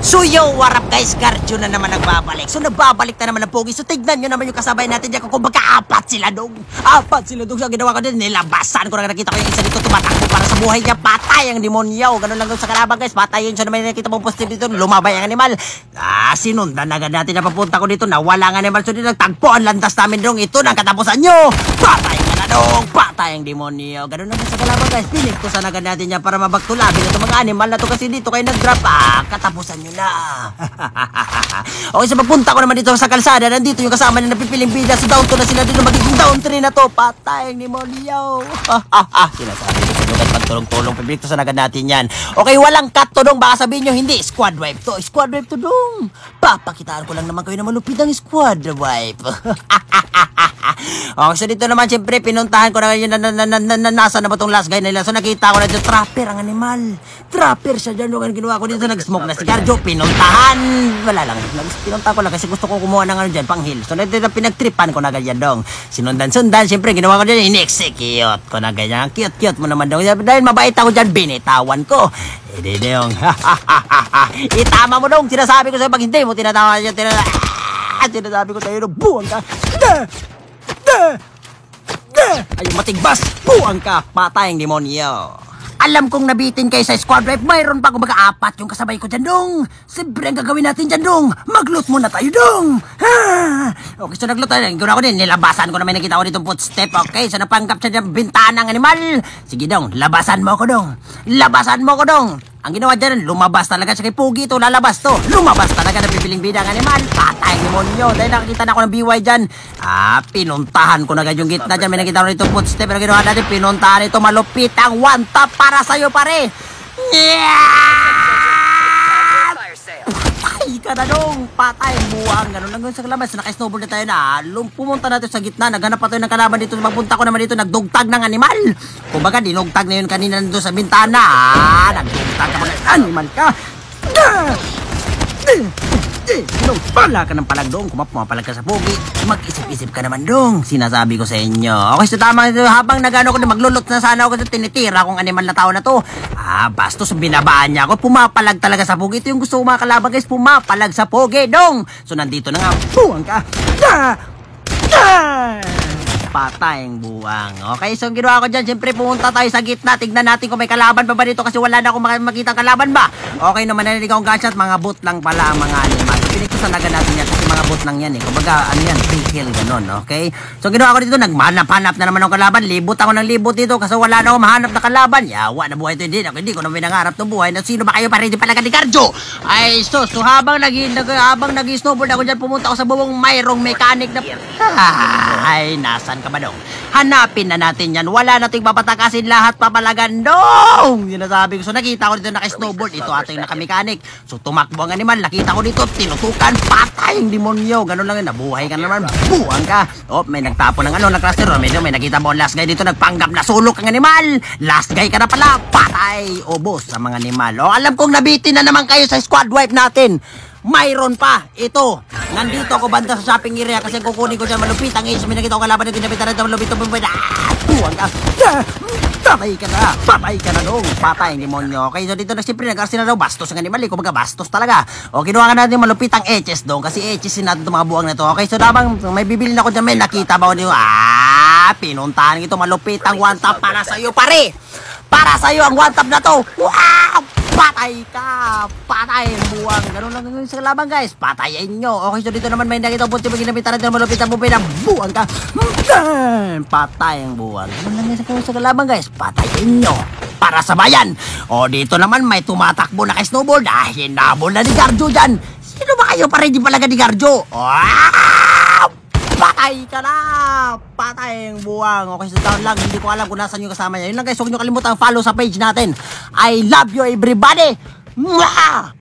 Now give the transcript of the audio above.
So yo, what up guys? Garjo na naman nagbabalik. So nagbabalik na naman ang pogi. So tignan nyo naman yung kasabay natin dyan. Kung magka-apat sila dong. Apat sila dong. So ginawa ko din, nilabasan ko na nakita ko yung isa dito tumatakbo para sa buhay niya. Patay ang demonyo. Ganun lang sa kalaban guys. Patay yun. So naman nakita mong positive dito. Lumabay ang animal. Sinundan agad natin na papunta ko dito. Nawala ang animal. So dito nagtagpo ang landas namin dong. Ito na ang katapusan nyo. Patay ka na dong. Patay ang demonyo. Ganun lang sa kalaban guys. Piniktusan agad natin yan para mabaktulabin ito mga animal na to. Kasi dito kayo nag-drop. Katapusan nyo na. Okay, so papunta ko naman dito sa kalsada. Nandito yung kasama na napipiling bida. So down 2 na sila dito. Magiging down 3 na to. Patay ang demonyo. Sinasabi ko sa lugar pagtulong-tulong. Pipiliktusan agad natin yan. Okay, walang cut to dong. Baka sabihin nyo, hindi. Squad wipe to. Squad wipe to dong. Papakitaan ko lang naman kayo na malupit ang squad wipe. Okay, so dito naman siyempre pinuntahan ko na ngayon nasa na ba itong last guy nila. So nakita ko na dito, trapper ang animal. Trapper siya dyan. Ang ginawa ko dito, nag-smoke na si Garjo. Pinuntahan. Wala lang. Pinuntahan ko lang kasi gusto ko kumuha ng ano dyan, pang hill. So dito pinagtripan ko na ganyan dong. Sinundan-sundan. Siyempre ginawa ko dyan, in-execute ko na ganyan. Cute-cute mo naman dong. Dahil mabait ako dyan, binitawan ko. Hindi dong. Itama mo dong. Sinasabi ko sa'yo, pag hindi mo tinatawa dyan, sinasabi ko sa'yo, buwang ka. Ay, matigbas! Buwang ka! Patay ang demonyo! Alam kong nabitin kayo sa squad wipe. Mayroon pa kung mag-aapat yung kasabay ko dyan dong. Siyempre ang gagawin natin dyan dong. Mag-loot muna tayo dong. Okay, so nag-loot tayo. Ginawa ko din. Nilabasan ko naman nakita ko ditong footstep. Okay, so napanggap siya dyan bintana ng animal. Sige dong, labasan mo ko dong. Labasan mo ko dong. Ang ginawa dyan, lumabas talaga siya kay Pugi to. Lalabas to. Lumabas talaga na pipiling bida ng animal. Patay ang demonyo. Dahil nakakita na ako ng BY dyan. Pinuntahan ko na agad yung gitna dyan. May nakita ko nito footstep. Pero ginawa natin, pinuntahan ito. Malupit ang one tap para sa'yo pare. Patay ka na dong. Patay buwang. Ganun lang sa kalabas. Naka-snowball na tayo na. Pumunta natin sa gitna. Naghanap pa tayo ng kalaban dito. Magpunta ko naman dito. Nagdugtag ng animal. Kumbaga, dinugtag na yun kanina nandun sa bintana. Nagdugtag ka mga animal ka. Pala ka ng palag dong. Kumapalag ka sa pogi. Mag-isip-isip ka naman dong. Sinasabi ko sa inyo. Okay, so tama ito. Habang nagano ko na maglulot na sana ako sa tinitira kong animal na tao na to. Bastos binabaan niya ako. Pumapalag talaga sa pogi. Ito yung gusto ko mga kalaban guys. Pumapalag sa pogi dong. So nandito na nga. Buwang ka. Patay ang buwang. Okay, so ang ginawa ko dyan, siyempre pumunta tayo sa gitna. Tignan natin kung may kalaban pa ba dito kasi wala na akong makita kalaban ba. Okay naman, narinig akong gunshot. Mga boot lang pala ang mga animal. So piniktusan agad natin yan kasi mga boot lang yan eh. Kumbaga, ano yan, free kill, ganun, okay? So ginawa ko dito, nagmanap-hanap na naman ng kalaban. Libot ako ng libot dito kasi wala na akong mahanap na kalaban. Yawa na buhay ito, hindi ko na pinangarap ng buhay. Sino ba kayo pa rin pala ka ni Garjo? Ay, so habang nag-snowboard ako dyan, pumunta ako sa buwong mayroong mechanic na... Ay, nasan ka ba dong? Hanapin na natin yan. Wala nating papatakasin lahat papalagan dong. Sinasabi ko. So nakita ko dito naka-snowboard. Ito ating naka-mechanic. So tumakbo ang animal. Nakita ko dito. Tinutukan. Patay yung demonyo. Ganun lang yun. Nabuhay ka naman. Buwang ka. May nagtapo ng na-cluster. May nakita mo last guy dito. Nagpanggap na sulok ang animal. Last guy ka na pala. Patay. Ubos sa mga animal. Alam kong nabitin na naman kayo sa squad wipe natin. Mayroon pa. Ito. Nandito ako banda sa shopping area kasi kukunin ko dyan malupit. Ang age, may nakita ko kalaban na tinapitan na malupit. Buwang ka. Patay ka na. Patay ka na dong. Patay ang demonyo. Okay, so dito na siyempre nag-arsin na daw. Bastos ang animal. Kumbaga bastos talaga. O, kinuha ka natin malupit ang HS dong. Kasi HS natin itong mga buwang na to. Okay, so dabang may bibili na ako dyan. May nakita ba ko dito? Pinuntahan ito malupit ang one tap para sa'yo pare. Para sa'yo ang one tap na to. Wow! Patay ka! Patay ang buwang. Ganun lang sa laban guys. Patayin nyo. Okay, so dito naman may nakita po. Tipo ginapitan natin malupit ang bupin ang buwang ka. Patay ang buwang. Ganun lang sa laban guys. Patayin nyo. Para sa bayan. O dito naman may tumatakbo na kay snowboard. Hinabol na ni Garjo dyan. Sino ba kayo? Para hindi palaga ni Garjo. Patay ka na! Patay ang buwang. Okay, so down lang. Hindi ko alam kung nasan yung kasama niya. Yun lang guys, huwag nyo kalimutan follow sa page natin. I love you everybody! Mwah!